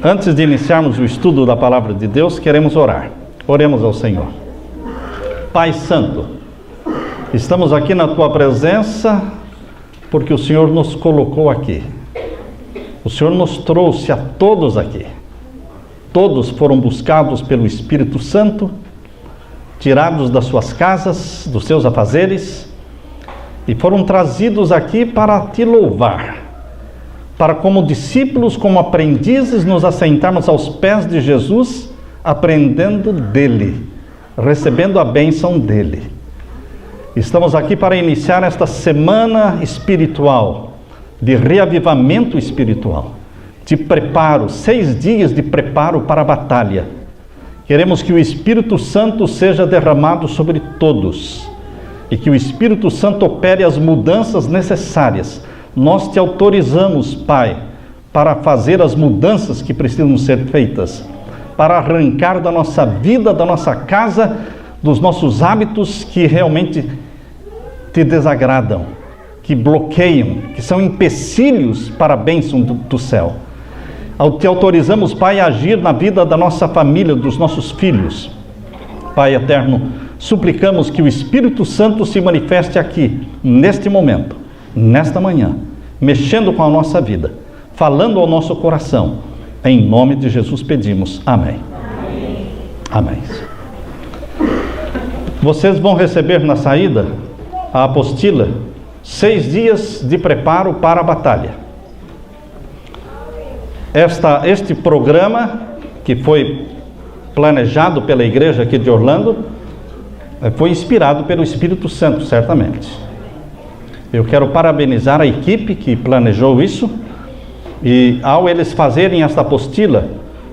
Antes de iniciarmos o estudo da Palavra de Deus, queremos orar. Oremos ao Senhor. Pai Santo, estamos aqui na Tua presença porque o Senhor nos colocou aqui. O Senhor nos trouxe a todos aqui. Todos foram buscados pelo Espírito Santo, tirados das suas casas, dos seus afazeres, e foram trazidos aqui para Te louvar, para como discípulos, como aprendizes, nos assentarmos aos pés de Jesus, aprendendo dEle, recebendo a bênção dEle. Estamos aqui para iniciar esta semana espiritual, de reavivamento espiritual, de preparo, 6 dias de preparo para a batalha. Queremos que o Espírito Santo seja derramado sobre todos e que o Espírito Santo opere as mudanças necessárias. Nós Te autorizamos, Pai, para fazer as mudanças que precisam ser feitas, para arrancar da nossa vida, da nossa casa, dos nossos hábitos que realmente Te desagradam, que bloqueiam, que são empecilhos para a bênção do céu. Te autorizamos, Pai, a agir na vida da nossa família, dos nossos filhos. Pai eterno, suplicamos que o Espírito Santo se manifeste aqui, neste momento, nesta manhã, mexendo com a nossa vida, falando ao nosso coração. Em nome de Jesus pedimos. Amém. Amém. Vocês vão receber na saída a apostila 6 dias de preparo para a batalha. Este programa, que foi planejado pela igreja aqui de Orlando, foi inspirado pelo Espírito Santo, certamente. Eu quero parabenizar a equipe que planejou isso, e ao eles fazerem esta apostila,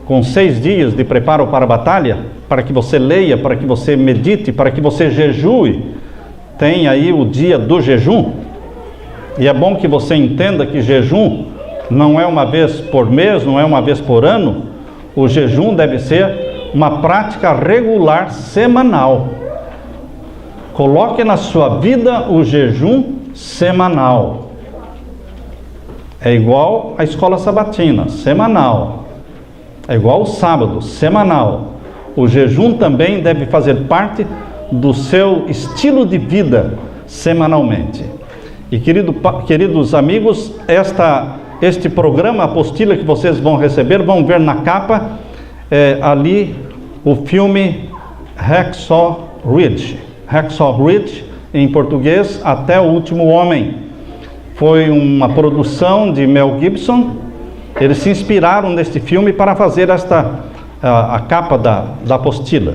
com 6 dias de preparo para a batalha, para que você leia, para que você medite, para que você jejue, tem aí o dia do jejum, e é bom que você entenda que jejum não é uma vez por mês, não é uma vez por ano. O jejum deve ser uma prática regular, semanal. Coloque na sua vida o jejum semanal. É igual a escola sabatina, semanal. É igual o sábado, semanal. O jejum também deve fazer parte do seu estilo de vida semanalmente. E queridos amigos, este programa, a apostila que vocês vão receber, vão ver na capa, ali o filme Hacksaw Ridge. Hacksaw Ridge, em português, Até o Último Homem. Foi uma produção de Mel Gibson. Eles se inspiraram neste filme para fazer a capa da apostila.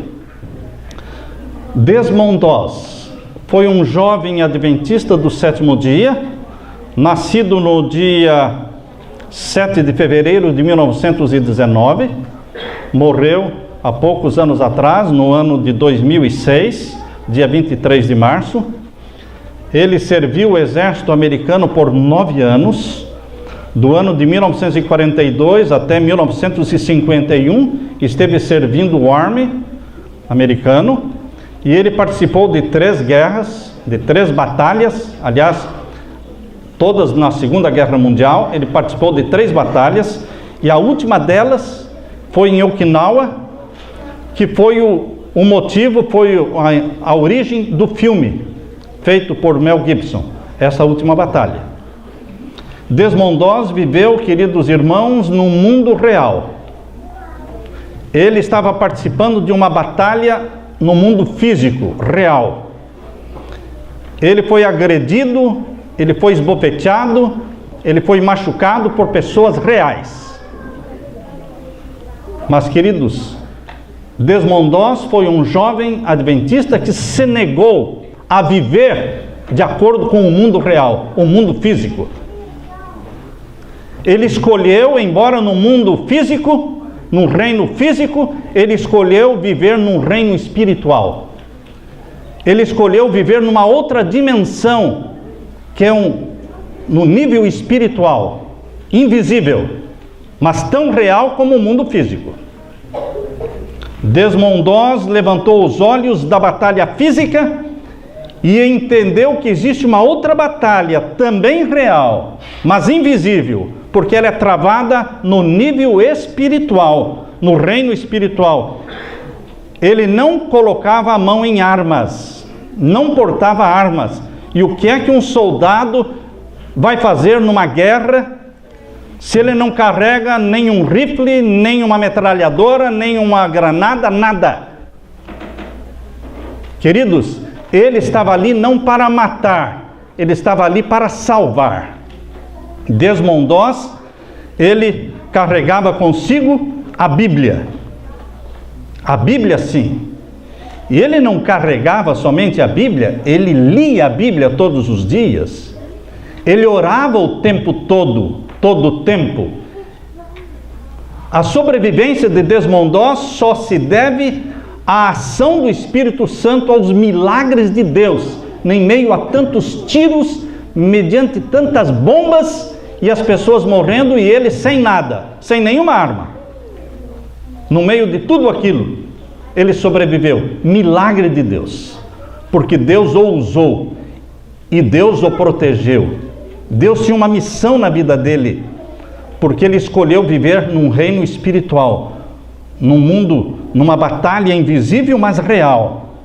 Desmond Doss foi um jovem adventista do 7º dia, nascido no dia 7 de fevereiro de 1919, morreu há poucos anos atrás, no ano de 2006, dia 23 de março. Ele serviu o exército americano por 9 anos, do ano de 1942 até 1951, esteve servindo o Army americano, e ele participou de 3 guerras, de 3 batalhas, aliás, todas na Segunda Guerra Mundial. Ele participou de 3 batalhas, e a última delas foi em Okinawa, que foi o motivo, foi a origem do filme, feito por Mel Gibson, essa última batalha. Desmond Doss viveu, queridos irmãos, no mundo real. Ele estava participando de uma batalha no mundo físico, real. Ele foi agredido, ele foi esbofeteado, ele foi machucado por pessoas reais. Mas, queridos, Desmond Doss foi um jovem adventista que se negou a viver de acordo com o mundo real, o mundo físico. Ele escolheu, embora no mundo físico, no reino físico, ele escolheu viver num reino espiritual. Ele escolheu viver numa outra dimensão, que é no nível espiritual, invisível, mas tão real como o mundo físico. Desmond Doss levantou os olhos da batalha física e entendeu que existe uma outra batalha, também real, mas invisível, Porque ela é travada no nível espiritual, no reino espiritual. Ele não colocava a mão em armas, não portava armas. E o que é que um soldado vai fazer numa guerra se ele não carrega nem um rifle, nem uma metralhadora, nem uma granada, nada? Queridos, ele estava ali não para matar, ele estava ali para salvar. Desmondoz, ele carregava consigo a Bíblia. A Bíblia, sim. E ele não carregava somente a Bíblia, ele lia a Bíblia todos os dias. Ele orava o tempo todo o tempo. A sobrevivência de Desmondoz só se deve à ação do Espírito Santo, aos milagres de Deus, em meio a tantos tiros, mediante tantas bombas, e as pessoas morrendo, e ele sem nada, sem nenhuma arma. No meio de tudo aquilo, ele sobreviveu. Milagre de Deus, porque Deus o usou e Deus o protegeu. Deus tinha uma missão na vida dele, porque ele escolheu viver num reino espiritual, num mundo, numa batalha invisível, mas real.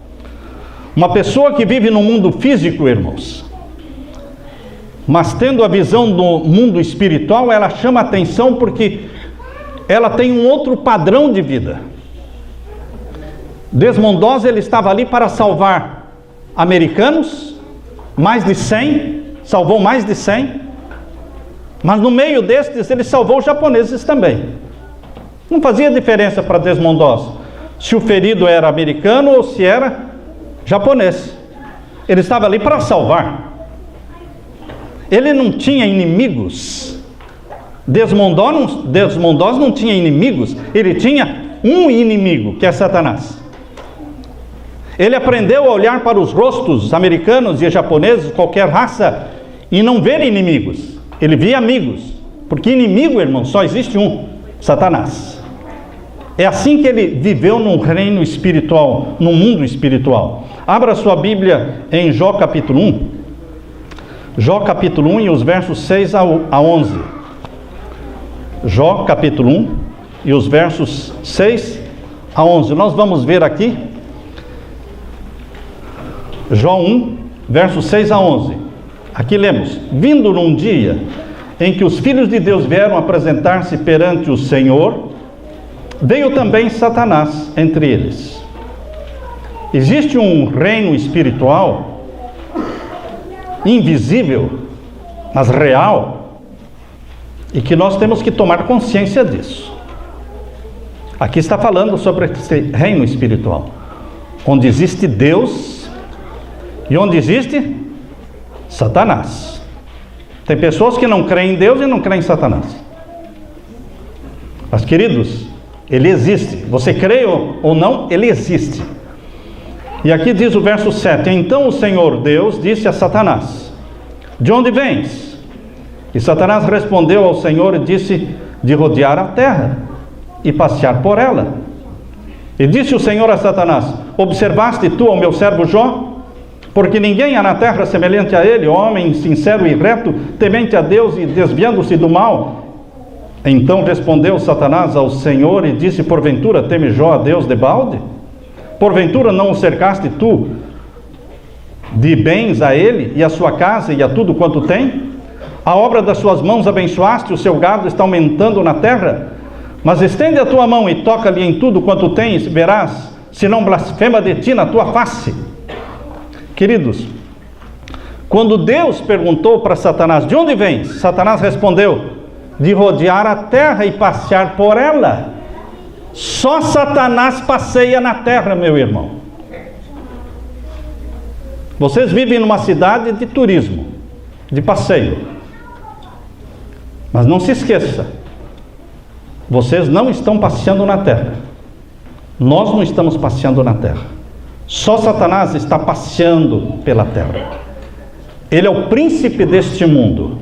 Uma pessoa que vive no mundo físico, irmãos, mas tendo a visão do mundo espiritual, ela chama atenção porque ela tem um outro padrão de vida. Desmondoz, ele estava ali para salvar americanos, mais de 100, salvou mais de 100, mas no meio destes ele salvou os japoneses também. Não fazia diferença para Desmondoz se o ferido era americano ou se era japonês. Ele estava ali para salvar. Ele não tinha inimigos. Desmondoz não tinha inimigos, ele tinha um inimigo, que é Satanás. Ele aprendeu a olhar para os rostos americanos e japoneses, qualquer raça, e não ver inimigos. Ele via amigos, porque inimigo, irmão, só existe um: Satanás. É assim que ele viveu num reino espiritual, num mundo espiritual. Abra sua Bíblia em Jó capítulo 1. Jó capítulo 1 e os versos 6 a 11. Jó capítulo 1 e os versos 6 a 11. Nós vamos ver aqui Jó 1, versos 6 a 11. Aqui lemos: vindo num dia em que os filhos de Deus vieram apresentar-se perante o Senhor, veio também Satanás entre eles. Existe um reino espiritual invisível, mas real, e que nós temos que tomar consciência disso. Aqui está falando sobre esse reino espiritual, onde existe Deus e onde existe Satanás. Tem pessoas que não creem em Deus e não creem em Satanás. Mas, queridos, ele existe. Você crê ou não, ele existe. E aqui diz o verso 7: então o Senhor Deus disse a Satanás: de onde vens? E Satanás respondeu ao Senhor e disse: de rodear a terra e passear por ela. E disse o Senhor a Satanás: observaste tu ao meu servo Jó? Porque ninguém há na terra semelhante a ele, homem sincero e reto, temente a Deus e desviando-se do mal. Então respondeu Satanás ao Senhor e disse: porventura teme Jó a Deus debalde? Porventura não o cercaste tu de bens a ele e a sua casa e a tudo quanto tem? A obra das suas mãos abençoaste, o seu gado está aumentando na terra. Mas estende a tua mão e toca-lhe em tudo quanto tens, verás, se não blasfema de ti na tua face. Queridos, quando Deus perguntou para Satanás: de onde vens? Satanás respondeu: de rodear a terra e passear por ela. Só Satanás passeia na terra, meu irmão. Vocês vivem numa cidade de turismo, de passeio. Mas não se esqueça, vocês não estão passeando na terra. Nós não estamos passeando na terra. Só Satanás está passeando pela terra. Ele é o príncipe deste mundo.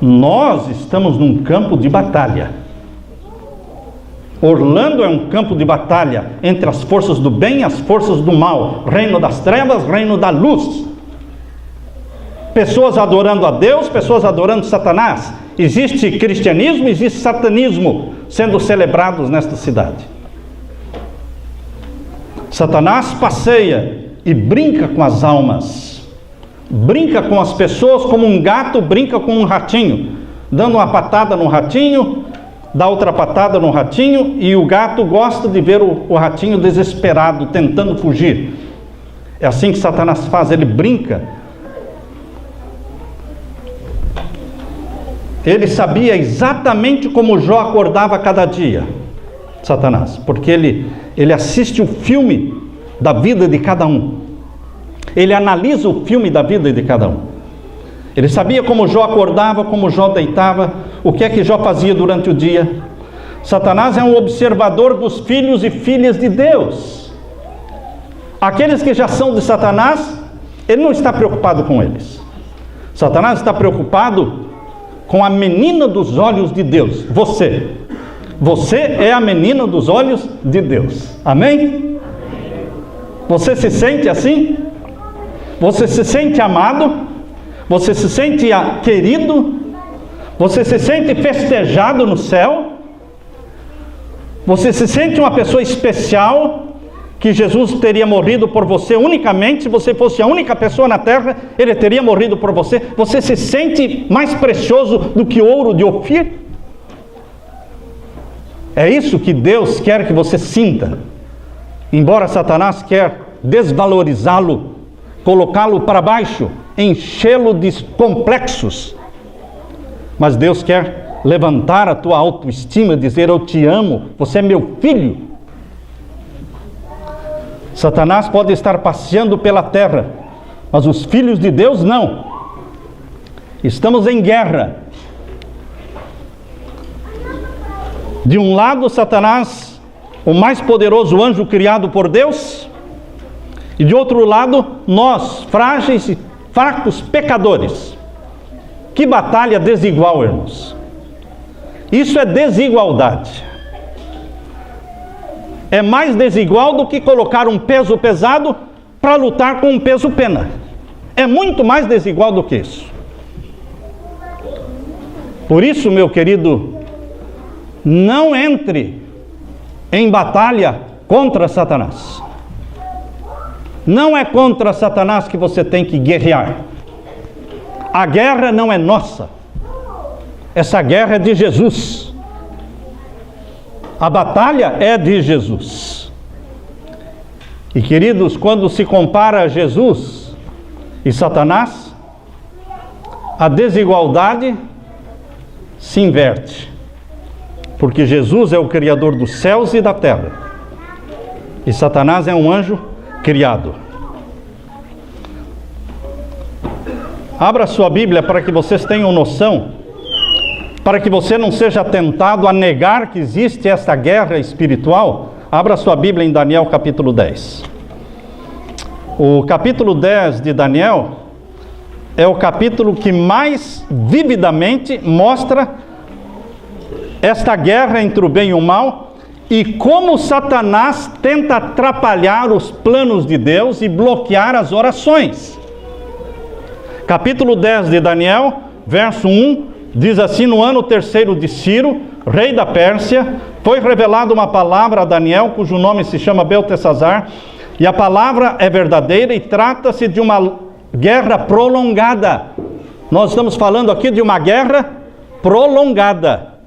Nós estamos num campo de batalha. Orlando é um campo de batalha entre as forças do bem e as forças do mal. Reino das trevas, reino da luz. Pessoas adorando a Deus, pessoas adorando Satanás. existe cristianismo, existe satanismo sendo celebrados nesta cidade. Satanás passeia e brinca com as almas, brinca com as pessoas como um gato brinca com um ratinho, dando uma patada no ratinho, dá outra patada no ratinho, e o gato gosta de ver o ratinho desesperado, tentando fugir. É assim que Satanás faz, ele brinca. Ele sabia exatamente como Jó acordava cada dia, Satanás, porque ele assiste o filme da vida de cada um. Ele analisa o filme da vida de cada um. Ele sabia como Jó acordava, como Jó deitava, o que é que Jó fazia durante o dia. Satanás é um observador dos filhos e filhas de Deus. Aqueles que já são de Satanás, ele não está preocupado com eles. Satanás está preocupado com a menina dos olhos de Deus, você. Você é a menina dos olhos de Deus. Amém? Você se sente assim? Você se sente amado? Você se sente querido? Você se sente festejado no céu? Você se sente uma pessoa especial, que Jesus teria morrido por você unicamente? Se você fosse a única pessoa na terra, ele teria morrido por você. Você se sente mais precioso do que ouro de Ofir? É isso que Deus quer que você sinta. Embora Satanás quer desvalorizá-lo, colocá-lo para baixo, enchê-lo de complexos, mas Deus quer levantar a tua autoestima, dizer: eu te amo, você é meu filho. Satanás pode estar passeando pela terra, mas os filhos de Deus não. Estamos em guerra. De um lado, Satanás, o mais poderoso anjo criado por Deus, e de outro lado, nós, frágeis e fracos pecadores. Que batalha desigual, irmãos. Isso é desigualdade. É mais desigual do que colocar um peso pesado para lutar com um peso pena. É muito mais desigual do que isso. Por isso, meu querido, não entre em batalha contra Satanás. Não é contra Satanás que você tem que guerrear. A guerra não é nossa. Essa guerra é de Jesus. A batalha é de Jesus. E queridos, quando se compara Jesus e Satanás, a desigualdade se inverte. Porque Jesus é o Criador dos céus e da terra. E Satanás é um anjo criado. Abra sua Bíblia para que vocês tenham noção, para que você não seja tentado a negar que existe esta guerra espiritual. Abra sua Bíblia em Daniel capítulo 10. O capítulo 10 de Daniel é o capítulo que mais vividamente mostra esta guerra entre o bem e o mal, e como Satanás tenta atrapalhar os planos de Deus e bloquear as orações. Capítulo 10 de Daniel, verso 1, diz assim: no ano 3º de Ciro, rei da Pérsia, foi revelada uma palavra a Daniel, cujo nome se chama Beltesazar, e a palavra é verdadeira e trata-se de uma guerra prolongada. Nós estamos falando aqui de uma guerra prolongada,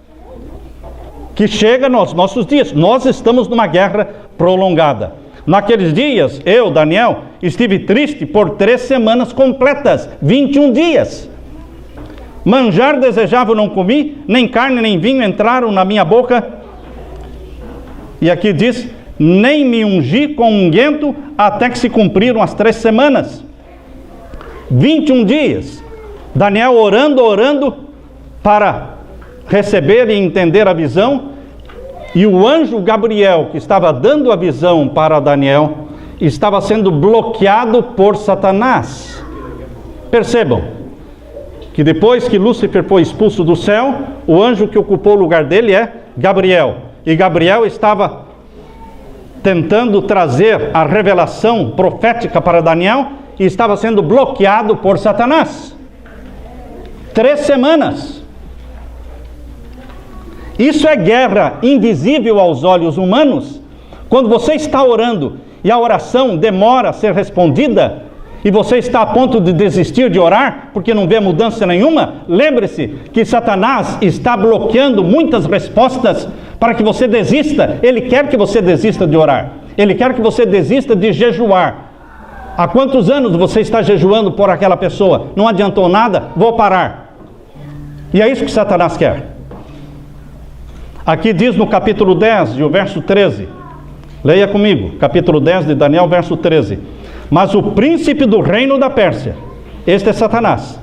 que chega nos nossos dias. Nós estamos numa guerra prolongada. Naqueles dias, eu, Daniel, estive triste por 3 semanas completas, 21 dias. Manjar desejava, não comi, nem carne nem vinho entraram na minha boca. E aqui diz: nem me ungi com unguento, até que se cumpriram as 3 semanas. 21 dias. Daniel orando para receber e entender a visão. E o anjo Gabriel, que estava dando a visão para Daniel, estava sendo bloqueado por Satanás. Percebam que depois que Lúcifer foi expulso do céu, o anjo que ocupou o lugar dele é Gabriel. E Gabriel estava tentando trazer a revelação profética para Daniel e estava sendo bloqueado por Satanás. 3 semanas. Isso é guerra invisível aos olhos humanos. Quando você está orando e a oração demora a ser respondida, e você está a ponto de desistir de orar, porque não vê mudança nenhuma, lembre-se que Satanás está bloqueando muitas respostas para que você desista. Ele quer que você desista de orar. Ele quer que você desista de jejuar. Há quantos anos você está jejuando por aquela pessoa? Não adiantou nada? Vou parar. E é isso que Satanás quer. Aqui diz no capítulo 10, e o verso 13. Leia comigo, capítulo 10 de Daniel, verso 13. Mas o príncipe do reino da Pérsia, este é Satanás,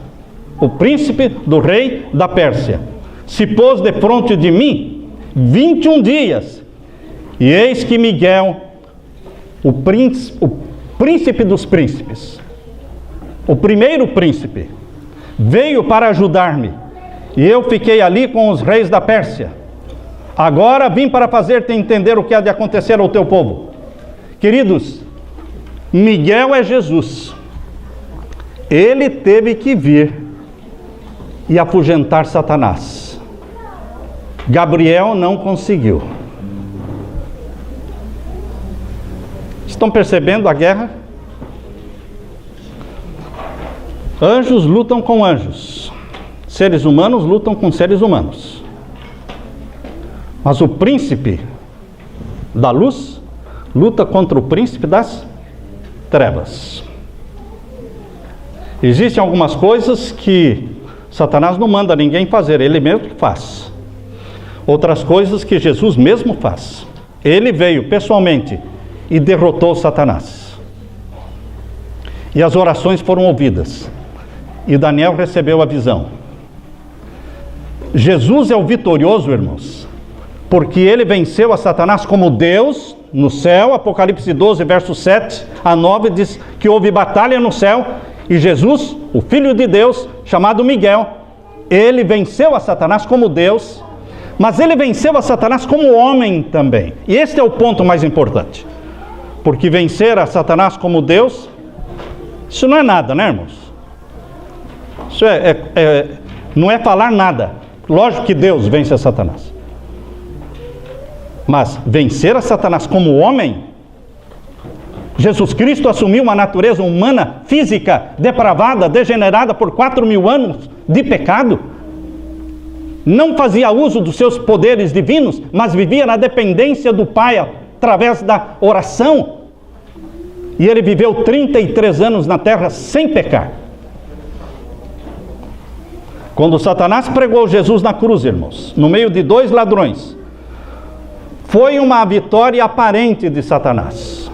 o príncipe do rei da Pérsia, se pôs defronte de mim 21 dias, e eis que Miguel, o príncipe dos príncipes, o primeiro príncipe, veio para ajudar-me, e eu fiquei ali com os reis da Pérsia. Agora vim para fazer-te entender o que há de acontecer ao teu povo. Queridos, Miguel é Jesus. Ele teve que vir e afugentar Satanás. Gabriel não conseguiu. Estão percebendo a guerra? Anjos lutam com anjos. Seres humanos lutam com seres humanos. Mas o príncipe da luz luta contra o príncipe das trevas. Existem algumas coisas que Satanás não manda ninguém fazer, ele mesmo faz. Outras coisas que Jesus mesmo faz. Ele veio pessoalmente e derrotou Satanás. E as orações foram ouvidas. E Daniel recebeu a visão. Jesus é o vitorioso, irmãos, porque ele venceu a Satanás como Deus no céu. Apocalipse 12, verso 7 a 9 diz que houve batalha no céu, e Jesus, o Filho de Deus, chamado Miguel, ele venceu a Satanás como Deus, mas ele venceu a Satanás como homem também. E este é o ponto mais importante, porque vencer a Satanás como Deus, isso não é nada, né, irmãos? Isso não é falar nada. Lógico que Deus vence a Satanás. Mas vencer a Satanás como homem, Jesus Cristo assumiu uma natureza humana, física, depravada, degenerada por 4.000 anos de pecado. Não fazia uso dos seus poderes divinos, mas vivia na dependência do Pai através da oração. E ele viveu 33 anos na terra sem pecar. Quando Satanás pregou Jesus na cruz, irmãos, no meio de 2 ladrões, foi uma vitória aparente de Satanás.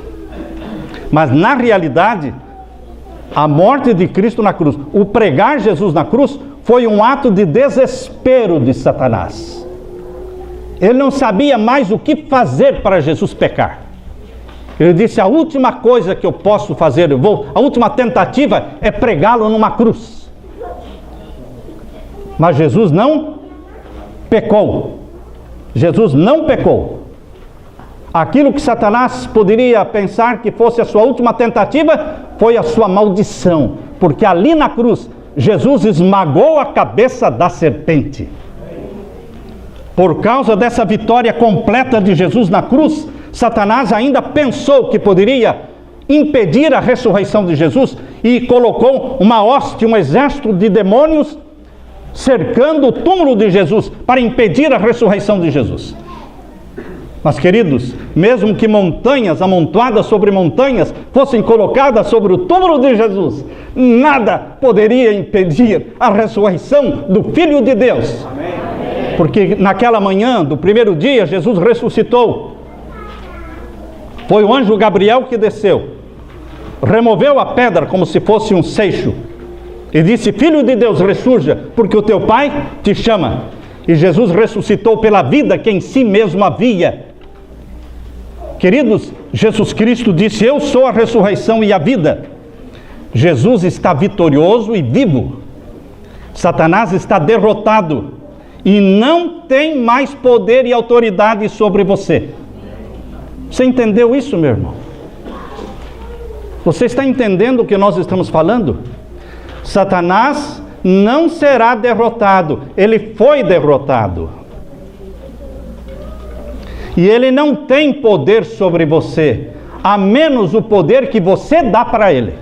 Mas na realidade, a morte de Cristo na cruz, o pregar Jesus na cruz, foi um ato de desespero de Satanás. Ele não sabia mais o que fazer para Jesus pecar. Ele disse: a última coisa que eu posso fazer, a última tentativa é pregá-lo numa cruz. Mas Jesus não pecou. Jesus não pecou. Aquilo que Satanás poderia pensar que fosse a sua última tentativa, foi a sua maldição. Porque ali na cruz, Jesus esmagou a cabeça da serpente. Por causa dessa vitória completa de Jesus na cruz, Satanás ainda pensou que poderia impedir a ressurreição de Jesus e colocou uma hoste, um exército de demônios cercando o túmulo de Jesus para impedir a ressurreição de Jesus. Mas, queridos, mesmo que montanhas amontoadas sobre montanhas fossem colocadas sobre o túmulo de Jesus, nada poderia impedir a ressurreição do Filho de Deus. Amém. Porque naquela manhã do primeiro dia, Jesus ressuscitou. Foi o anjo Gabriel que desceu, removeu a pedra como se fosse um seixo, e disse: Filho de Deus, ressurja, porque o teu Pai te chama. E Jesus ressuscitou pela vida que em si mesmo havia. Queridos, Jesus Cristo disse: eu sou a ressurreição e a vida. Jesus está vitorioso e vivo. Satanás está derrotado e não tem mais poder e autoridade sobre você. Você entendeu isso, meu irmão? Você está entendendo o que nós estamos falando? Satanás não será derrotado, ele foi derrotado. E ele não tem poder sobre você, a menos o poder que você dá para ele.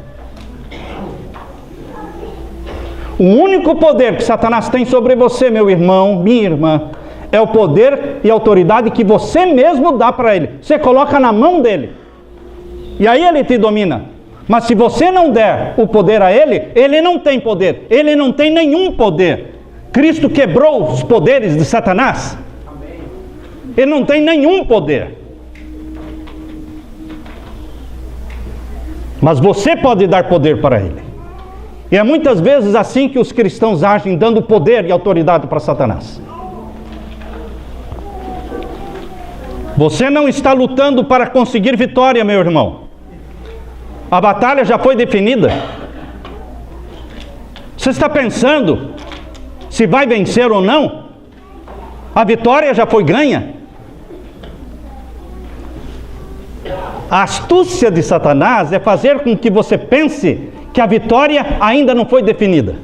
O único poder que Satanás tem sobre você, meu irmão, minha irmã, é o poder e autoridade que você mesmo dá para ele. Você coloca na mão dele. E aí ele te domina. Mas se você não der o poder a ele, ele não tem poder. Ele não tem nenhum poder. Cristo quebrou os poderes de Satanás. Ele não tem nenhum poder. Mas você pode dar poder para ele. E é muitas vezes assim que os cristãos agem, dando poder e autoridade para Satanás. Você não está lutando para conseguir vitória, meu irmão. A batalha já foi definida. Você está pensando se vai vencer ou não? A vitória já foi ganha. A astúcia de Satanás é fazer com que você pense que a vitória ainda não foi definida.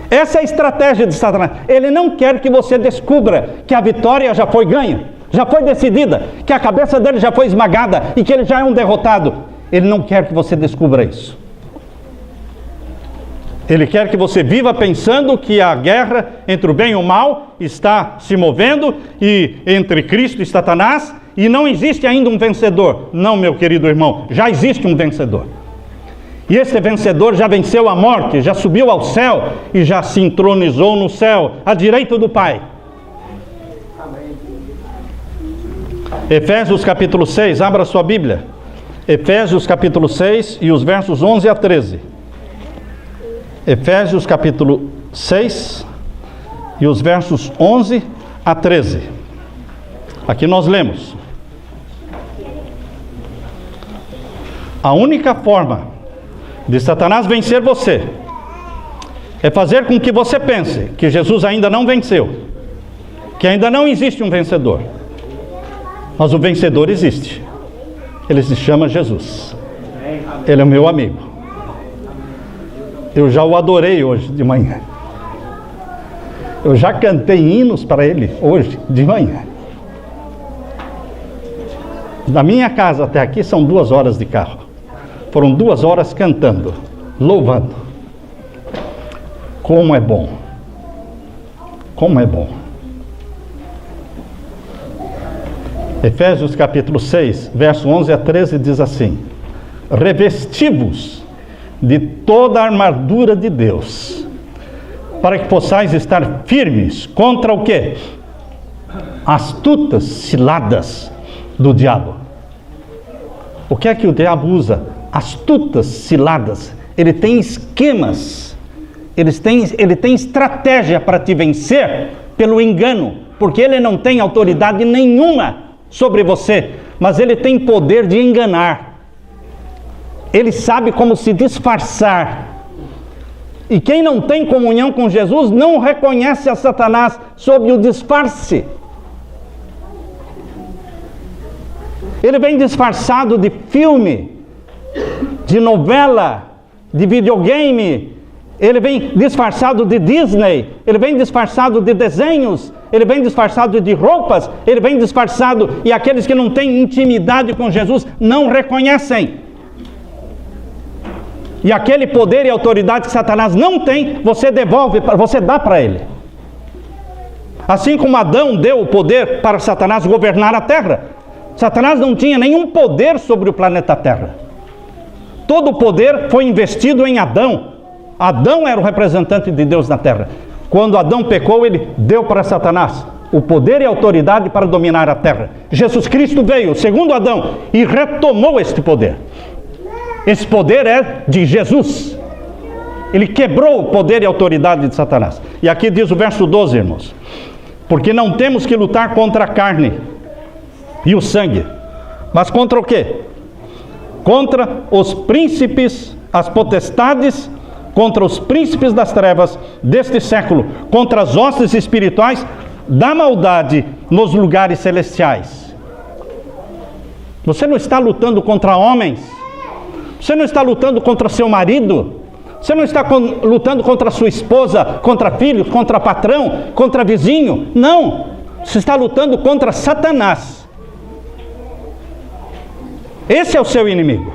Essa é a estratégia de Satanás. Ele não quer que você descubra que a vitória já foi ganha, já foi decidida, que a cabeça dele já foi esmagada e que ele já é um derrotado. Ele não quer que você descubra isso. Ele quer que você viva pensando que a guerra entre o bem e o mal está se movendo, e entre Cristo e Satanás, e não existe ainda um vencedor. Não, meu querido irmão, já existe um vencedor. E esse vencedor já venceu a morte, já subiu ao céu e já se entronizou no céu, à direita do Pai. Efésios capítulo 6, abra sua Bíblia. Efésios capítulo 6 e os versos 11 a 13. Efésios capítulo 6 e os versos 11 a 13. Aqui nós lemos: a única forma de Satanás vencer você é fazer com que você pense que Jesus ainda não venceu, que ainda não existe um vencedor. Mas o vencedor existe. Ele se chama Jesus. Ele é o meu amigo. Eu já o adorei hoje de manhã. Eu já cantei hinos para ele hoje de manhã. Da minha casa até aqui são 2 horas de carro. Foram 2 horas cantando, louvando. Como é bom. Como é bom. Efésios capítulo 6, verso 11 a 13 diz assim: revesti-vos de toda a armadura de Deus, para que possais estar firmes contra o quê? Astutas ciladas do diabo. O que é que o diabo usa? Astutas ciladas. Ele tem esquemas, ele tem estratégia para te vencer pelo engano, porque ele não tem autoridade nenhuma sobre você, mas ele tem poder de enganar. Ele sabe como se disfarçar. E quem não tem comunhão com Jesus não reconhece a Satanás sob o disfarce. Ele vem disfarçado de filme, de novela, de videogame. Ele vem disfarçado de Disney. Ele vem disfarçado de desenhos. Ele vem disfarçado de roupas. Ele vem disfarçado, e aqueles que não têm intimidade com Jesus não reconhecem. E aquele poder e autoridade que Satanás não tem, você devolve, você dá para ele. Assim como Adão deu o poder para Satanás governar a terra, Satanás não tinha nenhum poder sobre o planeta Terra. Todo o poder foi investido em Adão. Adão era o representante de Deus na terra. Quando Adão pecou, ele deu para Satanás o poder e a autoridade para dominar a terra. Jesus Cristo veio, segundo Adão, e retomou este poder. Esse poder é de Jesus. Ele quebrou o poder e a autoridade de Satanás. E aqui diz o verso 12, irmãos: porque não temos que lutar contra a carne e o sangue, mas contra o quê? Contra os príncipes, as potestades, contra os príncipes das trevas deste século, contra as hostes espirituais da maldade nos lugares celestiais. Você não está lutando contra homens, você não está lutando contra seu marido, você não está lutando contra sua esposa, contra filhos, contra patrão, contra vizinho. Não, Você está lutando contra Satanás. Esse é o seu inimigo.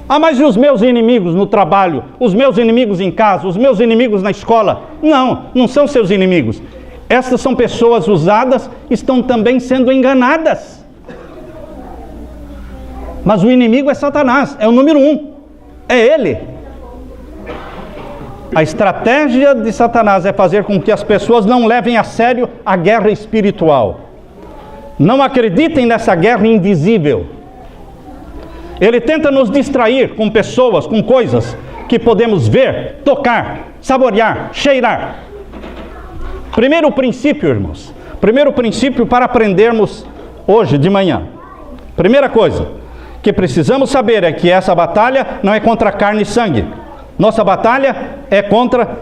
Ah, mas e os meus inimigos no trabalho? Os meus inimigos em casa? Os meus inimigos na escola? Não, não são seus inimigos. Estas são pessoas usadas, estão também sendo enganadas. Mas o inimigo é Satanás, é o número 1. É ele. A estratégia de Satanás é fazer com que as pessoas não levem a sério a guerra espiritual. Não acreditem nessa guerra invisível. Ele tenta nos distrair com pessoas, com coisas que podemos ver, tocar, saborear, cheirar. Primeiro princípio, irmãos. Primeiro princípio para aprendermos hoje de manhã. Primeira coisa que precisamos saber é que essa batalha não é contra carne e sangue. Nossa batalha é contra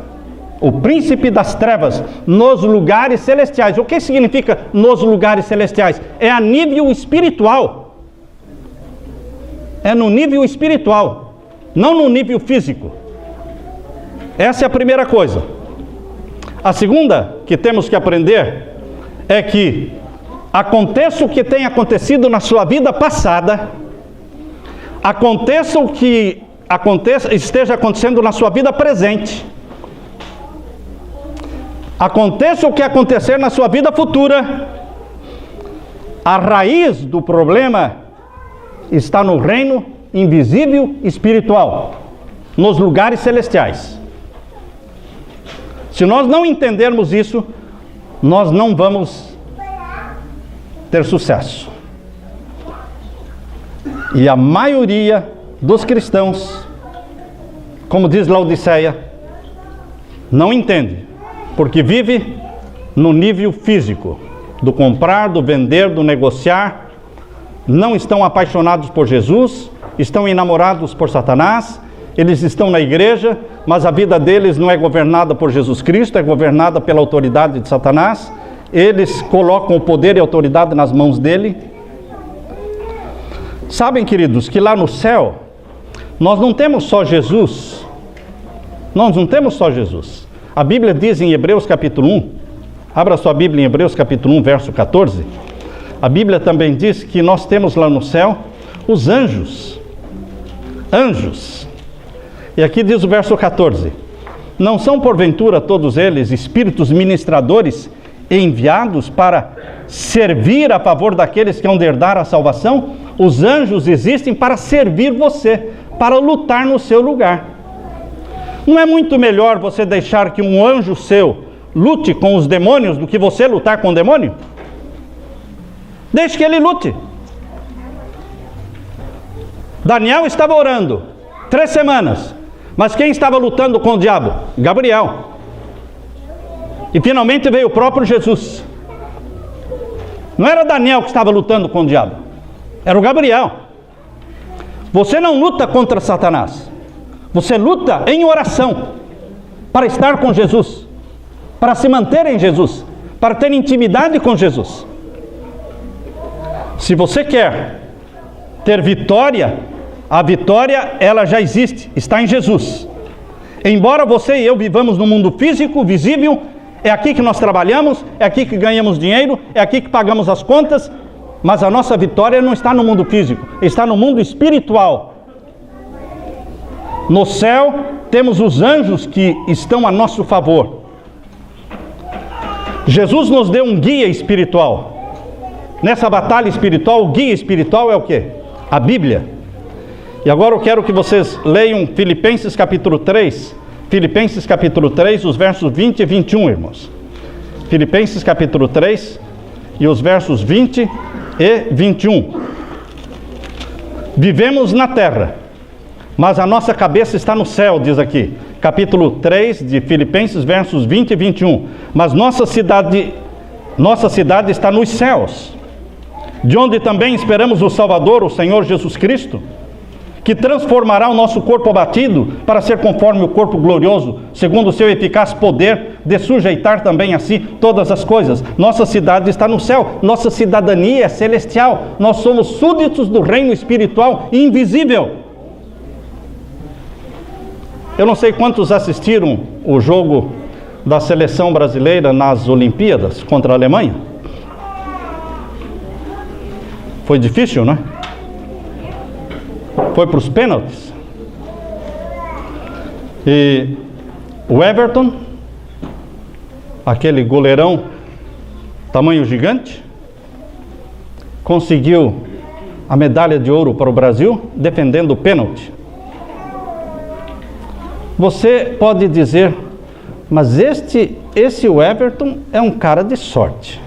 o príncipe das trevas nos lugares celestiais. O que significa nos lugares celestiais? É a nível espiritual. É no nível espiritual, não no nível físico. Essa é a primeira coisa. A segunda que temos que aprender é que aconteça o que tem acontecido na sua vida passada, aconteça o que esteja acontecendo na sua vida presente, aconteça o que acontecer na sua vida futura, a raiz do problema está no reino invisível espiritual, nos lugares celestiais. Se nós não entendermos isso, nós não vamos ter sucesso. E a maioria dos cristãos, como diz Laodiceia, não entende, porque vive no nível físico, do comprar, do vender, do negociar. Não estão apaixonados por Jesus, estão enamorados por Satanás, eles estão na igreja, mas a vida deles não é governada por Jesus Cristo, é governada pela autoridade de Satanás. Eles colocam o poder e a autoridade nas mãos dele. Sabem, queridos, que lá no céu, nós não temos só Jesus. Nós não temos só Jesus. A Bíblia diz em Hebreus capítulo 1, abra sua Bíblia em Hebreus capítulo 1, verso 14. A Bíblia também diz que nós temos lá no céu os anjos. Anjos. E aqui diz o verso 14. Não são porventura todos eles espíritos ministradores enviados para servir a favor daqueles que hão de herdar a salvação? Os anjos existem para servir você, para lutar no seu lugar. Não é muito melhor você deixar que um anjo seu lute com os demônios do que você lutar com o demônio? Deixe que ele lute. Daniel estava orando 3 semanas, mas quem estava lutando com o diabo? Gabriel. E finalmente veio o próprio Jesus. Não era Daniel que estava lutando com o diabo, era o Gabriel. Você não luta contra Satanás, você luta em oração para estar com Jesus, para se manter em Jesus, para ter intimidade com Jesus. Se você quer ter vitória, a vitória ela já existe, está em Jesus. Embora você e eu vivamos no mundo físico, visível, é aqui que nós trabalhamos, é aqui que ganhamos dinheiro, é aqui que pagamos as contas, mas a nossa vitória não está no mundo físico, está no mundo espiritual. No céu temos os anjos que estão a nosso favor. Jesus nos deu um guia espiritual. Nessa batalha espiritual, o guia espiritual é o quê? A Bíblia. E agora eu quero que vocês leiam Filipenses capítulo 3. Filipenses capítulo 3, os versos 20 e 21, irmãos. Filipenses capítulo 3 e os versos 20 e 21. Vivemos na terra, mas a nossa cabeça está no céu, diz aqui. Capítulo 3 de Filipenses, versos 20 e 21. Mas nossa cidade está nos céus, de onde também esperamos o Salvador, o Senhor Jesus Cristo, que transformará o nosso corpo abatido para ser conforme o corpo glorioso, segundo o seu eficaz poder de sujeitar também a si todas as coisas. Nossa cidade está no céu, nossa cidadania é celestial, nós somos súditos do reino espiritual invisível. Eu não sei quantos assistiram o jogo da seleção brasileira nas Olimpíadas contra a Alemanha. Foi difícil, né? Foi para os pênaltis. E o Everton, aquele goleirão tamanho gigante, conseguiu a medalha de ouro para o Brasil defendendo o pênalti. Você pode dizer, mas esse Everton é um cara de sorte,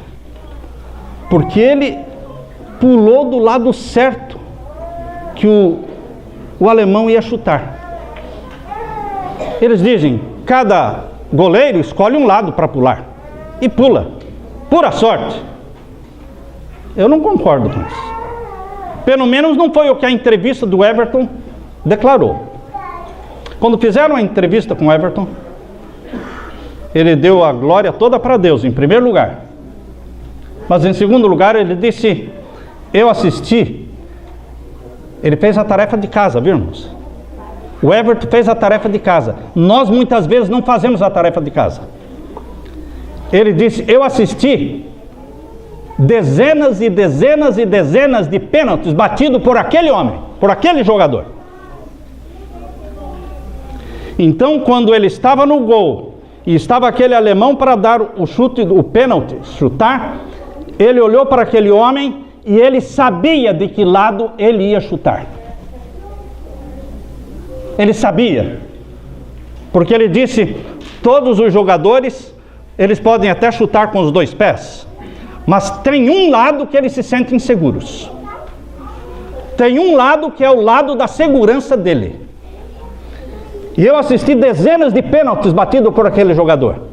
porque ele pulou do lado certo que o alemão ia chutar. Eles dizem, cada goleiro escolhe um lado para pular e pula, pura sorte. Eu não concordo com isso. Pelo menos não foi o que a entrevista do Everton declarou. Quando fizeram a entrevista com o Everton, ele deu a glória toda para Deus, em primeiro lugar. Mas em segundo lugar, ele disse, eu assisti. Ele fez a tarefa de casa, viu, irmãos? O Everton fez a tarefa de casa. Nós muitas vezes não fazemos a tarefa de casa. Ele disse, eu assisti dezenas e dezenas e dezenas de pênaltis batidos por aquele homem, por aquele jogador. Então, quando ele estava no gol e estava aquele alemão para dar o chute, o pênalti, chutar, ele olhou para aquele homem e ele sabia de que lado ele ia chutar. Ele sabia, porque ele disse, todos os jogadores, eles podem até chutar com os dois pés, mas tem um lado que eles se sentem inseguros. Tem um lado que é o lado da segurança dele. E eu assisti dezenas de pênaltis batidos por aquele jogador.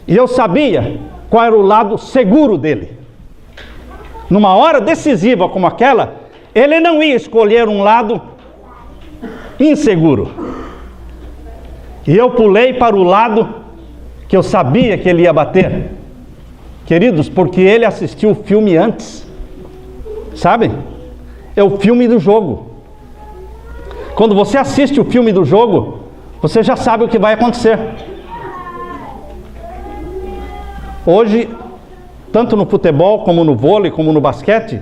E eu sabia qual era o lado seguro dele. Numa hora decisiva como aquela, ele não ia escolher um lado inseguro. E eu pulei para o lado que eu sabia que ele ia bater. Queridos, porque ele assistiu o filme antes. Sabe? É o filme do jogo. Quando você assiste o filme do jogo, você já sabe o que vai acontecer. Hoje, tanto no futebol, como no vôlei, como no basquete,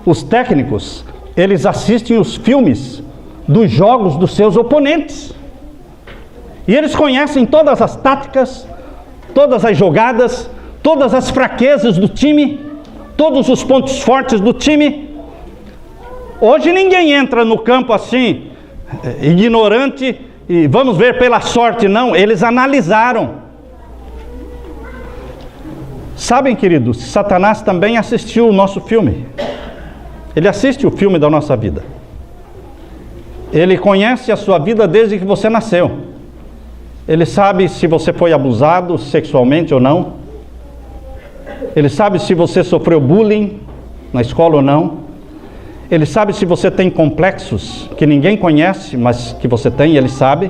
os técnicos, eles assistem os filmes dos jogos dos seus oponentes. E eles conhecem todas as táticas, todas as jogadas, todas as fraquezas do time, todos os pontos fortes do time. Hoje ninguém entra no campo assim, ignorante, e vamos ver pela sorte, não. Eles analisaram. Sabem, queridos, Satanás também assistiu o nosso filme. Ele assiste o filme da nossa vida. Ele conhece a sua vida desde que você nasceu. Ele sabe se você foi abusado sexualmente ou não. Ele sabe se você sofreu bullying na escola ou não. Ele sabe se você tem complexos que ninguém conhece, mas que você tem, ele sabe.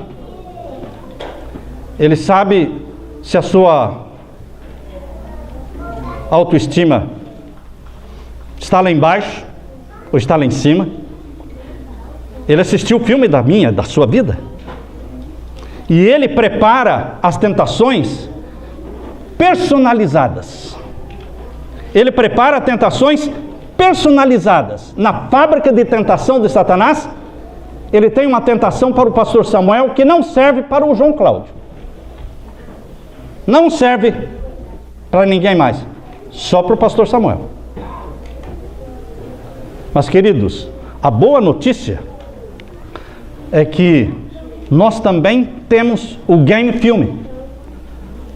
Ele sabe se a sua autoestima está lá embaixo ou está lá em cima. Ele assistiu o filme da sua vida. E ele prepara as tentações personalizadas. Ele prepara tentações personalizadas. Na fábrica de tentação de Satanás, ele tem uma tentação para o pastor Samuel que não serve para o João Cláudio. Não serve para ninguém mais. Só para o pastor Samuel. Mas, queridos, a boa notícia é que nós também temos o game filme.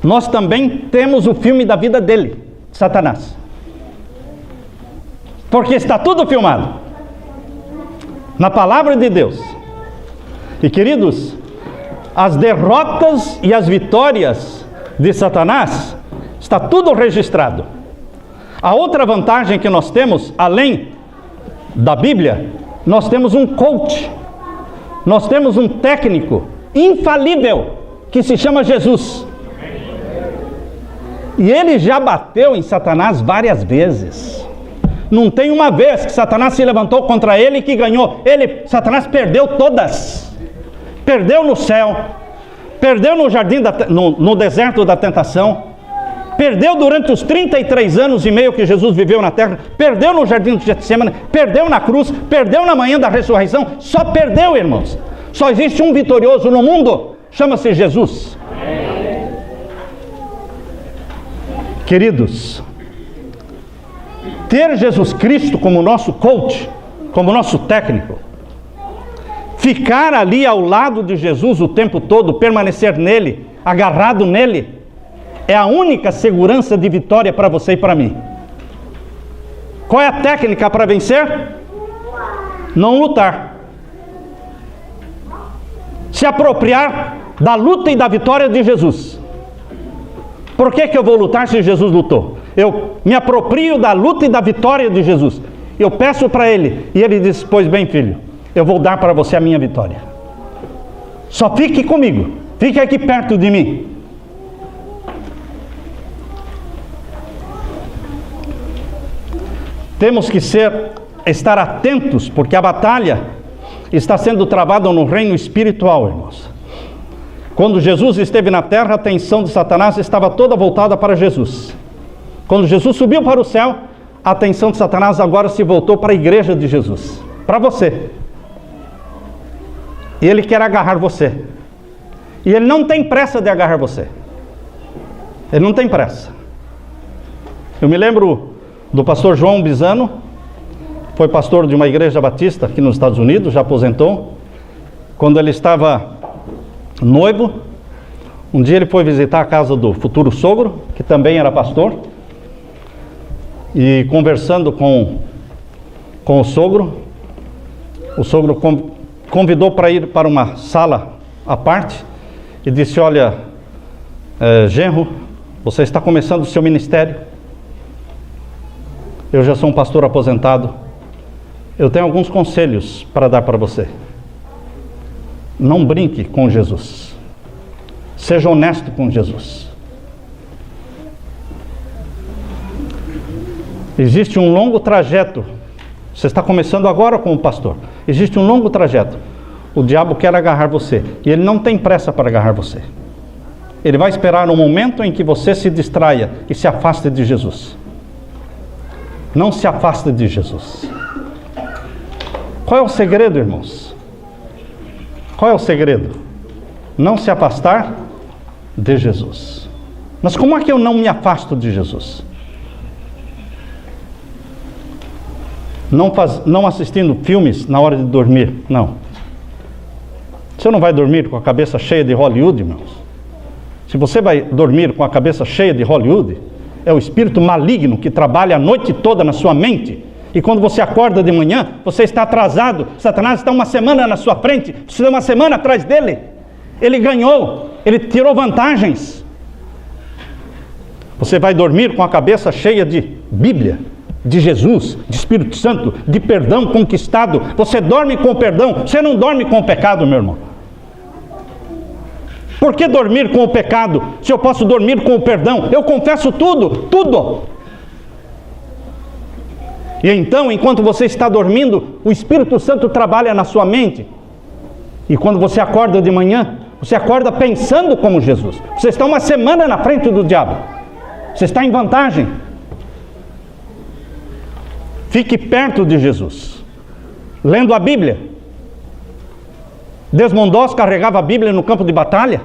Nós também temos o filme da vida dele, Satanás. Porque está tudo filmado na palavra de Deus. E, queridos, as derrotas e as vitórias de Satanás, está tudo registrado. A outra vantagem que nós temos, além da Bíblia, nós temos um coach, nós temos um técnico infalível, que se chama Jesus. E ele já bateu em Satanás várias vezes. Não tem uma vez que Satanás se levantou contra ele e que ganhou. Satanás perdeu todas. Perdeu no céu, perdeu no jardim, no deserto da tentação, Perdeu durante os 33 anos e meio que Jesus viveu na terra, perdeu no jardim de Getsemane, perdeu na cruz, perdeu na manhã da ressurreição, só perdeu, irmãos. Só existe um vitorioso no mundo, chama-se Jesus. Queridos, ter Jesus Cristo como nosso coach, como nosso técnico, ficar ali ao lado de Jesus o tempo todo, permanecer nele, agarrado nele, é a única segurança de vitória para você e para mim. Qual é a técnica para vencer? Não lutar. Se apropriar da luta e da vitória de Jesus. Por que eu vou lutar se Jesus lutou? Eu me aproprio da luta e da vitória de Jesus. Eu peço para Ele, e Ele diz: pois bem, filho, eu vou dar para você a minha vitória. Só fique comigo, fique aqui perto de mim. Temos que estar atentos, porque a batalha está sendo travada no reino espiritual, irmãos. Quando Jesus esteve na terra, a atenção de Satanás estava toda voltada para Jesus. Quando Jesus subiu para o céu, a atenção de Satanás agora se voltou para a igreja de Jesus, para você. E ele quer agarrar você. E ele não tem pressa de agarrar você. Ele não tem pressa. Eu me lembro do pastor João Bisano, foi pastor de uma igreja batista aqui nos Estados Unidos, já aposentou. Quando ele estava noivo, um dia ele foi visitar a casa do futuro sogro, que também era pastor, e conversando com o sogro convidou para ir para uma sala à parte e disse: olha, genro, você está começando o seu ministério, eu já sou um pastor aposentado, eu tenho alguns conselhos para dar para você. Não brinque com Jesus, seja honesto com Jesus. Existe um longo trajeto. Você está começando agora como pastor. Existe um longo trajeto. O diabo quer agarrar você, e ele não tem pressa para agarrar você. Ele vai esperar um momento em que você se distraia e se afaste de Jesus. Não se afaste de Jesus. Qual é o segredo, irmãos? Qual é o segredo? Não se afastar de Jesus. Mas como é que eu não me afasto de Jesus? Não assistindo filmes na hora de dormir, não. Você não vai dormir com a cabeça cheia de Hollywood, irmãos. Se você vai dormir com a cabeça cheia de Hollywood, é o espírito maligno que trabalha a noite toda na sua mente. E quando você acorda de manhã, você está atrasado. Satanás está uma semana na sua frente, você está uma semana atrás dele. Ele ganhou, ele tirou vantagens. Você vai dormir com a cabeça cheia de Bíblia, de Jesus, de Espírito Santo, de perdão conquistado. Você dorme com o perdão, você não dorme com o pecado, meu irmão. Por que dormir com o pecado, se eu posso dormir com o perdão? Eu confesso tudo, tudo. E então, enquanto você está dormindo, o Espírito Santo trabalha na sua mente. E quando você acorda de manhã, você acorda pensando como Jesus. Você está uma semana na frente do diabo. Você está em vantagem. Fique perto de Jesus, lendo a Bíblia. Desmond Doss carregava a Bíblia no campo de batalha.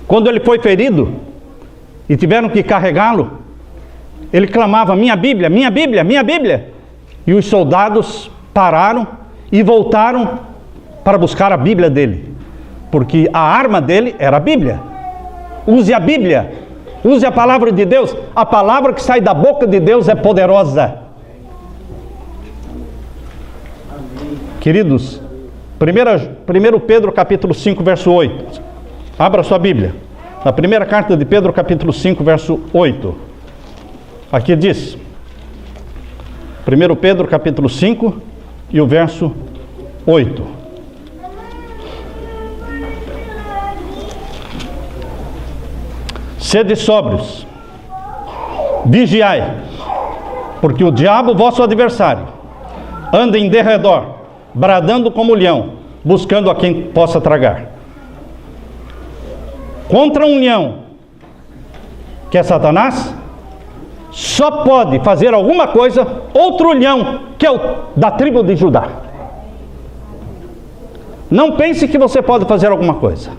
Quando ele foi ferido e tiveram que carregá-lo, ele clamava: minha Bíblia, minha Bíblia, minha Bíblia. E os soldados pararam e voltaram para buscar a Bíblia dele, porque a arma dele era a Bíblia. Use a Bíblia, use a palavra de Deus. A palavra que sai da boca de Deus é poderosa. Queridos, 1 Pedro capítulo 5, verso 8. Abra sua Bíblia. Na primeira carta de Pedro, capítulo 5, verso 8. Aqui diz, 1 Pedro capítulo 5 e o verso 8. Sede sóbrios, vigiai, porque o diabo, vosso adversário, anda em derredor, bradando como leão, buscando a quem possa tragar. Contra um leão que é Satanás, só pode fazer alguma coisa outro leão, que é o da tribo de Judá. Não pense que você pode fazer alguma coisa.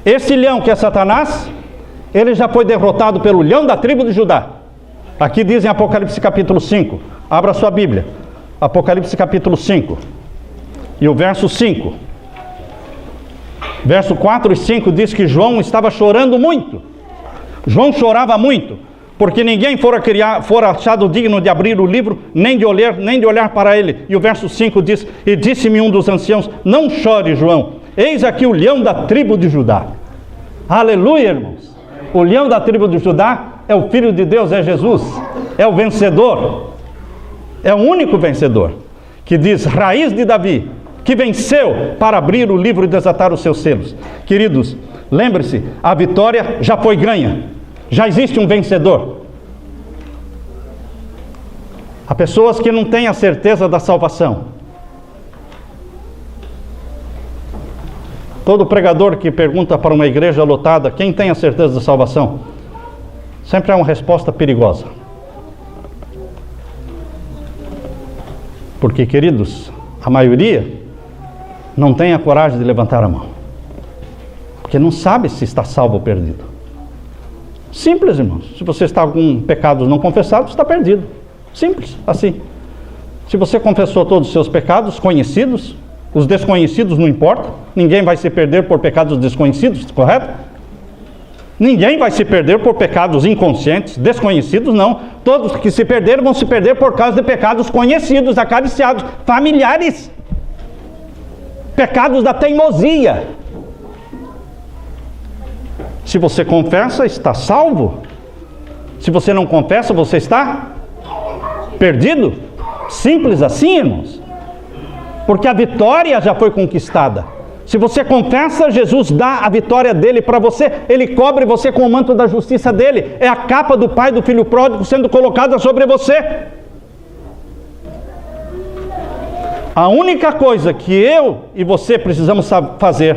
Esse leão que é Satanás, ele já foi derrotado pelo leão da tribo de Judá. Aqui diz em Apocalipse capítulo 5, abra sua Bíblia, Apocalipse capítulo 5, e o verso 5, verso 4 e 5 diz que João estava chorando muito. João chorava muito, porque ninguém fora achado digno de abrir o livro, nem de olhar para ele. E o verso 5 diz, e disse-me um dos anciãos, não chore, João, eis aqui o leão da tribo de Judá. Aleluia, irmãos. O leão da tribo de Judá é o Filho de Deus, é Jesus, é o vencedor, é o único vencedor, que diz, raiz de Davi, que venceu para abrir o livro e desatar os seus selos. Queridos, lembre-se, a vitória já foi ganha, já existe um vencedor. Há pessoas que não têm a certeza da salvação. Todo pregador que pergunta para uma igreja lotada, quem tem a certeza da salvação? Sempre é uma resposta perigosa. Porque, queridos, a maioria não tem a coragem de levantar a mão. Porque não sabe se está salvo ou perdido. Simples, irmãos. Se você está com pecados não confessados, está perdido. Simples, assim. Se você confessou todos os seus pecados conhecidos, os desconhecidos não importa. Ninguém vai se perder por pecados desconhecidos, correto? Ninguém vai se perder por pecados inconscientes, desconhecidos não. Todos que se perderam vão se perder por causa de pecados conhecidos, acariciados, familiares. Pecados da teimosia. Se você confessa, está salvo. Se você não confessa, você está perdido. Simples assim, irmãos. Porque a vitória já foi conquistada. Se você confessa, Jesus dá a vitória dele para você. Ele cobre você com o manto da justiça dele. É a capa do pai do filho pródigo sendo colocada sobre você. A única coisa que eu e você precisamos fazer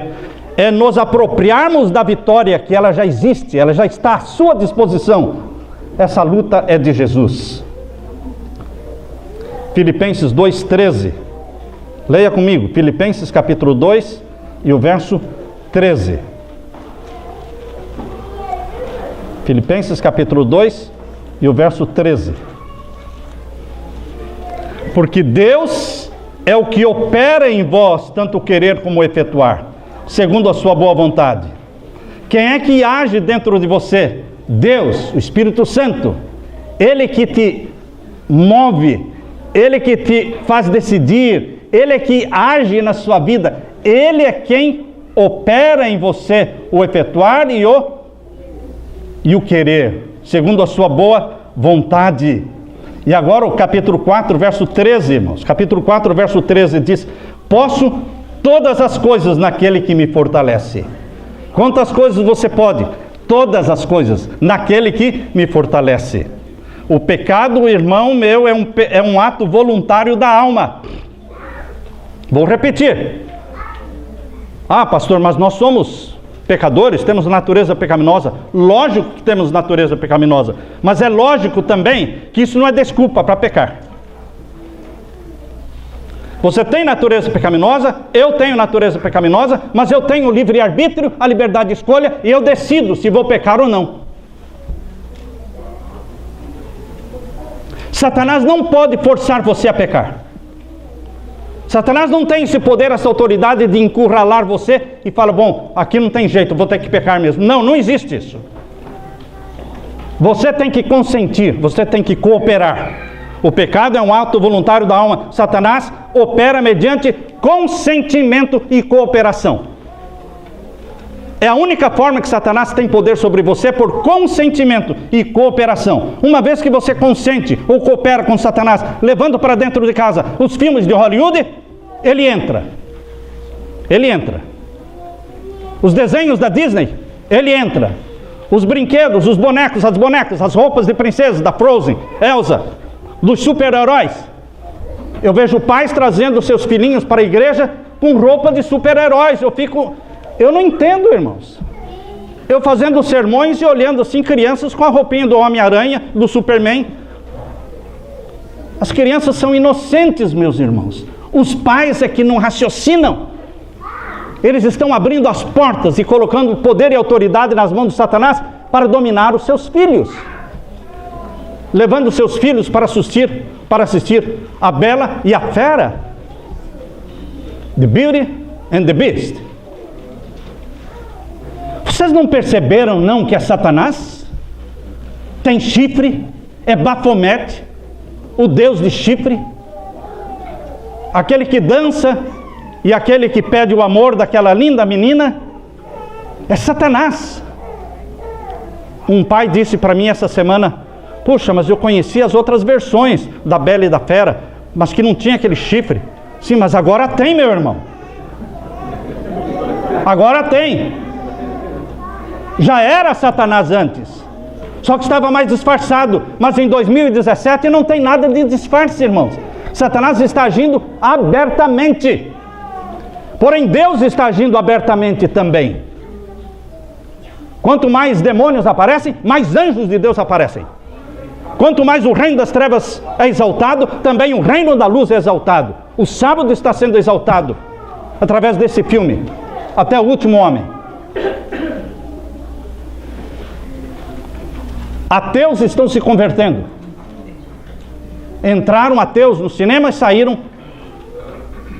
é nos apropriarmos da vitória, que ela já existe, ela já está à sua disposição. Essa luta é de Jesus. Filipenses 2,13. Leia comigo, Filipenses capítulo 2 e o verso 13. Filipenses capítulo 2 e o verso 13. Porque Deus é o que opera em vós, tanto querer como efetuar, segundo a sua boa vontade. Quem é que age dentro de você? Deus, o Espírito Santo. Ele que te move, Ele que te faz decidir, Ele é que age na sua vida. Ele é quem opera em você o efetuar e o querer, segundo a sua boa vontade. E agora o capítulo 4, verso 13, irmãos. Capítulo 4, verso 13 diz, posso todas as coisas naquele que me fortalece. Quantas coisas você pode? Todas as coisas naquele que me fortalece. O pecado, irmão meu, é um ato voluntário da alma. Vou repetir. Ah, pastor, mas nós somos pecadores, temos natureza pecaminosa. Lógico que temos natureza pecaminosa, mas é lógico também que isso não é desculpa para pecar. Você tem natureza pecaminosa, eu tenho natureza pecaminosa, mas eu tenho o livre-arbítrio, a liberdade de escolha, e eu decido se vou pecar ou não. Satanás não pode forçar você a pecar. Satanás não tem esse poder, essa autoridade de encurralar você e falar, bom, aqui não tem jeito, vou ter que pecar mesmo. Não, não existe isso. Você tem que consentir, você tem que cooperar. O pecado é um ato voluntário da alma. Satanás opera mediante consentimento e cooperação. É a única forma que Satanás tem poder sobre você, por consentimento e cooperação. Uma vez que você consente ou coopera com Satanás, levando para dentro de casa os filmes de Hollywood, ele entra. Ele entra. Os desenhos da Disney, ele entra. Os brinquedos, os bonecos, as bonecas, as roupas de princesas, da Frozen, Elsa, dos super-heróis. Eu vejo pais trazendo seus filhinhos para a igreja com roupa de super-heróis. Eu não entendo, irmãos. Eu fazendo sermões e olhando assim crianças com a roupinha do Homem-Aranha, do Superman. As crianças são inocentes, meus irmãos. Os pais é que não raciocinam. Eles estão abrindo as portas e colocando poder e autoridade nas mãos de Satanás para dominar os seus filhos. Levando os seus filhos para assistir a Bela e a Fera. The Beauty and the Beast. Vocês não perceberam não que é Satanás? Tem chifre, é Bafomete, o deus de chifre. Aquele que dança e aquele que pede o amor daquela linda menina é Satanás. Um pai disse para mim essa semana: puxa, mas eu conhecia as outras versões da Bela e da Fera, mas que não tinha aquele chifre. Sim, mas agora tem, meu irmão. Agora tem. Já era Satanás antes, só que estava mais disfarçado. Mas em 2017 não tem nada de disfarce, irmãos. Satanás está agindo abertamente. Porém, Deus está agindo abertamente também. Quanto mais demônios aparecem, mais anjos de Deus aparecem. Quanto mais o reino das trevas é exaltado, também o reino da luz é exaltado. O sábado está sendo exaltado através desse filme, até o último homem. Ateus estão se convertendo. Entraram ateus no cinema e saíram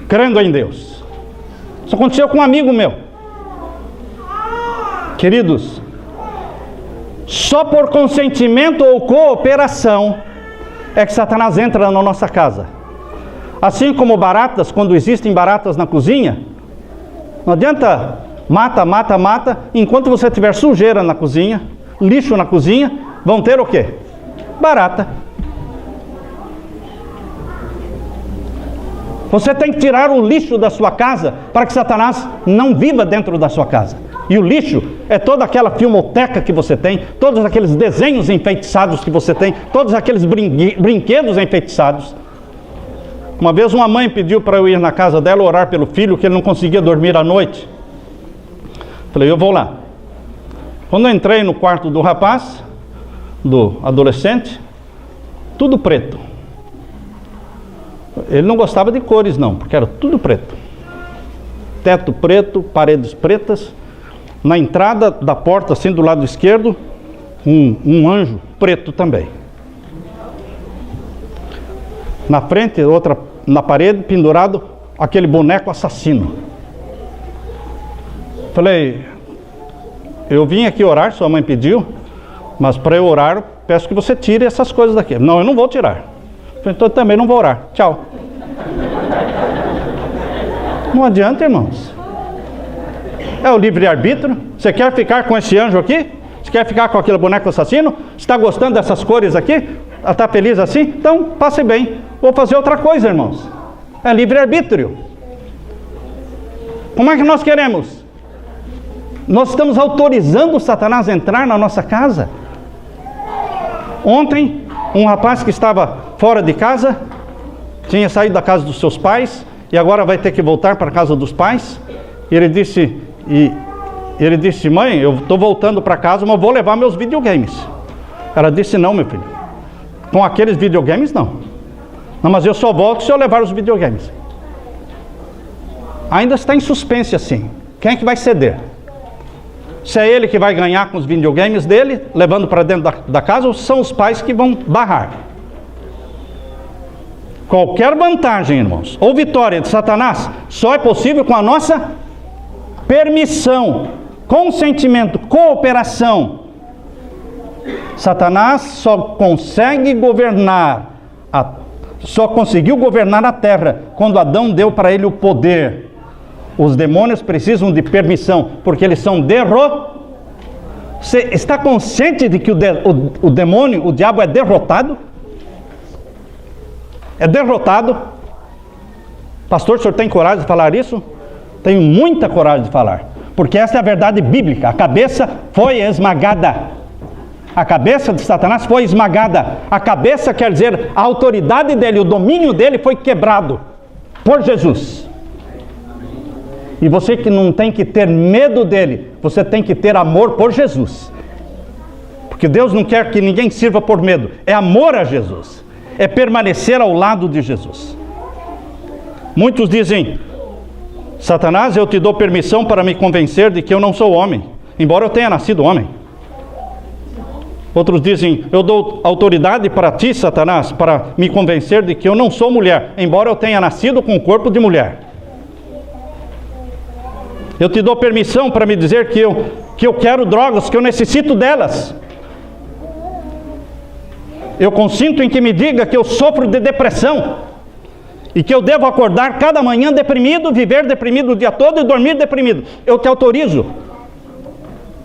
crendo em Deus. Isso aconteceu com um amigo meu. Queridos, só por consentimento ou cooperação é que Satanás entra na nossa casa. Assim como baratas, quando existem baratas na cozinha, não adianta mata, enquanto você tiver sujeira na cozinha, lixo na cozinha, vão ter o quê? Barata. Você tem que tirar o lixo da sua casa para que Satanás não viva dentro da sua casa. E o lixo é toda aquela filmoteca que você tem, todos aqueles desenhos enfeitiçados que você tem, todos aqueles brinquedos enfeitiçados. Uma vez uma mãe pediu para eu ir na casa dela orar pelo filho, que ele não conseguia dormir à noite. Falei, eu vou lá. Quando eu entrei no quarto do rapaz, do adolescente, tudo preto. Ele não gostava de cores não, porque era tudo preto. Teto preto, paredes pretas. Na entrada da porta, assim do lado esquerdo, um anjo preto também. Na frente, outra na parede, pendurado, aquele boneco assassino. Falei, eu vim aqui orar, sua mãe pediu, mas para eu orar, peço que você tire essas coisas daqui. Não, eu não vou tirar. Falei, então eu também não vou orar. Tchau. Não adianta, irmãos. É o livre-arbítrio. Você quer ficar com esse anjo aqui? Você quer ficar com aquele boneco assassino? Você está gostando dessas cores aqui? Está feliz assim? Então, passe bem. Vou fazer outra coisa, irmãos. É livre-arbítrio. Como é que nós queremos? Nós estamos autorizando o Satanás a entrar na nossa casa. Ontem, um rapaz que estava fora de casa, tinha saído da casa dos seus pais e agora vai ter que voltar para a casa dos pais. E ele disse, mãe, eu estou voltando para casa, mas vou levar meus videogames. Ela disse, não, meu filho, com aqueles videogames não. Não, mas eu só volto se eu levar os videogames. Ainda está em suspense assim. Quem é que vai ceder? Se é ele que vai ganhar com os videogames dele, levando para dentro da casa, ou são os pais que vão barrar? Qualquer vantagem, irmãos, ou vitória de Satanás, só é possível com a nossa permissão, consentimento, cooperação. Satanás só conseguiu governar a terra quando Adão deu para ele o poder. Os demônios precisam de permissão, porque eles são Você está consciente de que o demônio, o diabo é derrotado? É derrotado. Pastor, o senhor tem coragem de falar isso? Tenho muita coragem de falar, porque essa é a verdade bíblica. A cabeça foi esmagada. A cabeça de Satanás foi esmagada. A cabeça quer dizer a autoridade dele, o domínio dele foi quebrado por Jesus. E você que não tem que ter medo dele, você tem que ter amor por Jesus. Porque Deus não quer que ninguém sirva por medo. É amor a Jesus. É permanecer ao lado de Jesus. Muitos dizem: Satanás, eu te dou permissão para me convencer de que eu não sou homem, embora eu tenha nascido homem. Outros dizem: eu dou autoridade para ti, Satanás, para me convencer de que eu não sou mulher, embora eu tenha nascido com o corpo de mulher. Eu te dou permissão para me dizer que eu quero drogas, que eu necessito delas. Eu consinto em que me diga que eu sofro de depressão e que eu devo acordar cada manhã deprimido, viver deprimido o dia todo e dormir deprimido. Eu te autorizo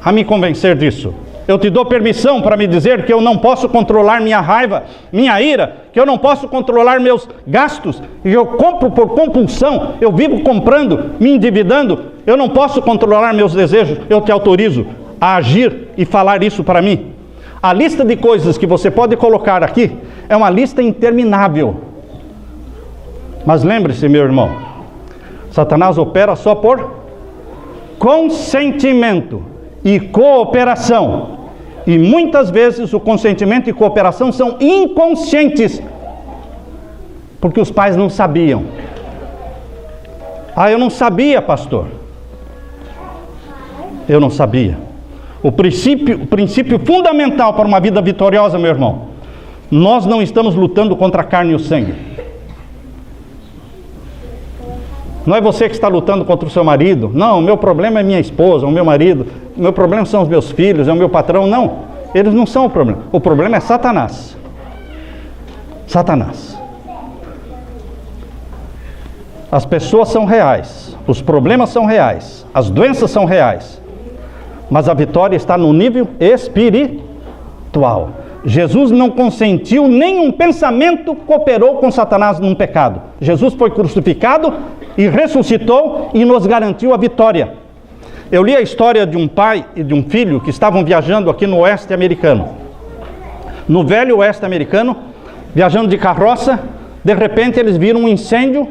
a me convencer disso. Eu te dou permissão para me dizer que eu não posso controlar minha raiva, minha ira, que eu não posso controlar meus gastos, e eu compro por compulsão, eu vivo comprando, me endividando, eu não posso controlar meus desejos. Eu te autorizo a agir e falar isso para mim. A lista de coisas que você pode colocar aqui é uma lista interminável. Mas lembre-se, meu irmão, Satanás opera só por consentimento e cooperação. E muitas vezes o consentimento e cooperação são inconscientes, porque os pais não sabiam. Eu não sabia, pastor. Eu não sabia. O princípio fundamental para uma vida vitoriosa, meu irmão: nós não estamos lutando contra a carne e o sangue. Não é você que está lutando contra o seu marido. Não, o meu problema é minha esposa, o meu marido. O meu problema são os meus filhos, é o meu patrão. Não, eles não são o problema. O problema é Satanás. Satanás. As pessoas são reais, os problemas são reais, as doenças são reais, mas a vitória está no nível espiritual. Jesus não consentiu, nenhum pensamento cooperou com Satanás num pecado. Jesus foi crucificado e ressuscitou e nos garantiu a vitória. Eu li a história de um pai e de um filho que estavam viajando aqui no oeste americano. No velho oeste americano, viajando de carroça, de repente eles viram um incêndio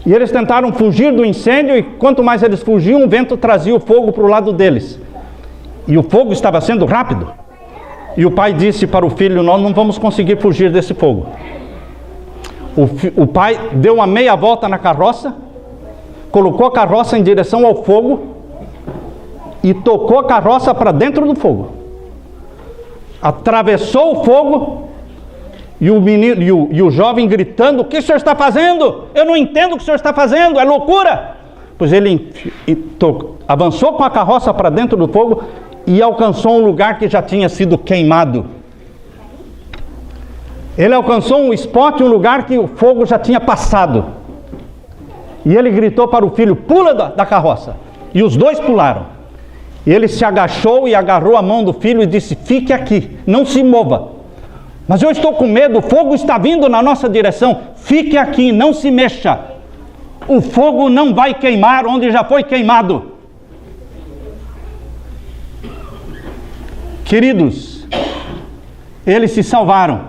e eles tentaram fugir do incêndio, e quanto mais eles fugiam, o vento trazia o fogo para o lado deles. E o fogo estava sendo rápido. E o pai disse para o filho: nós não vamos conseguir fugir desse fogo. O pai deu uma meia volta na carroça, colocou a carroça em direção ao fogo e tocou a carroça para dentro do fogo. Atravessou o fogo e o menino e o jovem gritando: o que o senhor está fazendo? Eu não entendo o que o senhor está fazendo, é loucura! Pois ele avançou com a carroça para dentro do fogo e alcançou um lugar que já tinha sido queimado. Ele alcançou um spot, um lugar que o fogo já tinha passado. E ele gritou para o filho: pula da carroça. E os dois pularam. E ele se agachou e agarrou a mão do filho e disse: fique aqui, não se mova. Mas eu estou com medo, o fogo está vindo na nossa direção. Fique aqui, não se mexa. O fogo não vai queimar onde já foi queimado. Queridos, eles se salvaram,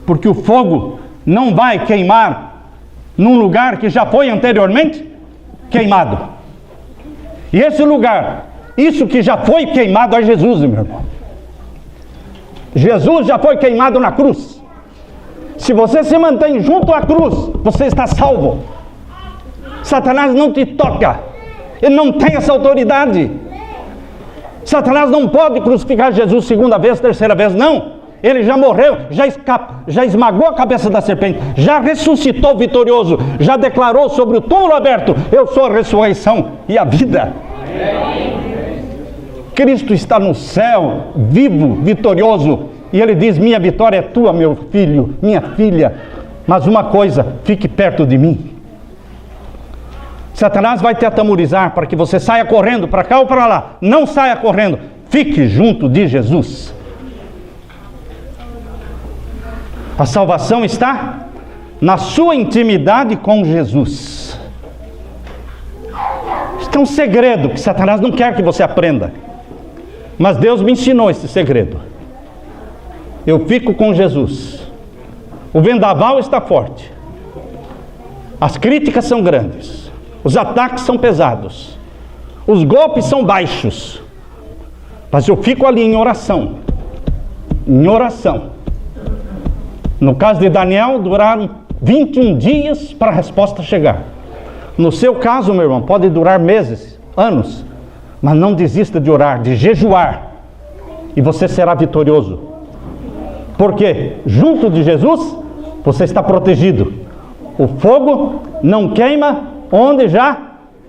porque o fogo não vai queimar num lugar que já foi anteriormente queimado. E esse lugar, isso que já foi queimado, é Jesus, meu irmão. Jesus já foi queimado na cruz. Se você se mantém junto à cruz, você está salvo. Satanás não te toca. Ele não tem essa autoridade. Satanás não pode crucificar Jesus segunda vez, terceira vez, não. Ele já morreu, já esmagou a cabeça da serpente, já ressuscitou vitorioso, já declarou sobre o túmulo aberto: eu sou a ressurreição e a vida. Cristo está no céu, vivo, vitorioso, e ele diz: minha vitória é tua, meu filho, minha filha, mas uma coisa, fique perto de mim. Satanás vai te atemorizar para que você saia correndo para cá ou para lá. Não saia correndo, fique junto de Jesus. A salvação está na sua intimidade com Jesus. Isso é um segredo que Satanás não quer que você aprenda. Mas Deus me ensinou esse segredo. Eu fico com Jesus. O vendaval está forte. As críticas são grandes. Os ataques são pesados. Os golpes são baixos. Mas eu fico ali em oração. Em oração. No caso de Daniel, duraram 21 dias para a resposta chegar. No seu caso, meu irmão, pode durar meses, anos. Mas não desista de orar, de jejuar. E você será vitorioso. Porque junto de Jesus, você está protegido. O fogo não queima onde já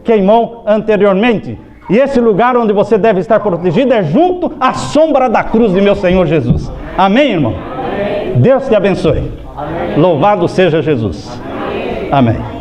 queimou anteriormente. E esse lugar onde você deve estar protegido é junto à sombra da cruz de meu Senhor Jesus. Amém, irmão? Amém. Deus te abençoe. Amém. Louvado seja Jesus. Amém. Amém.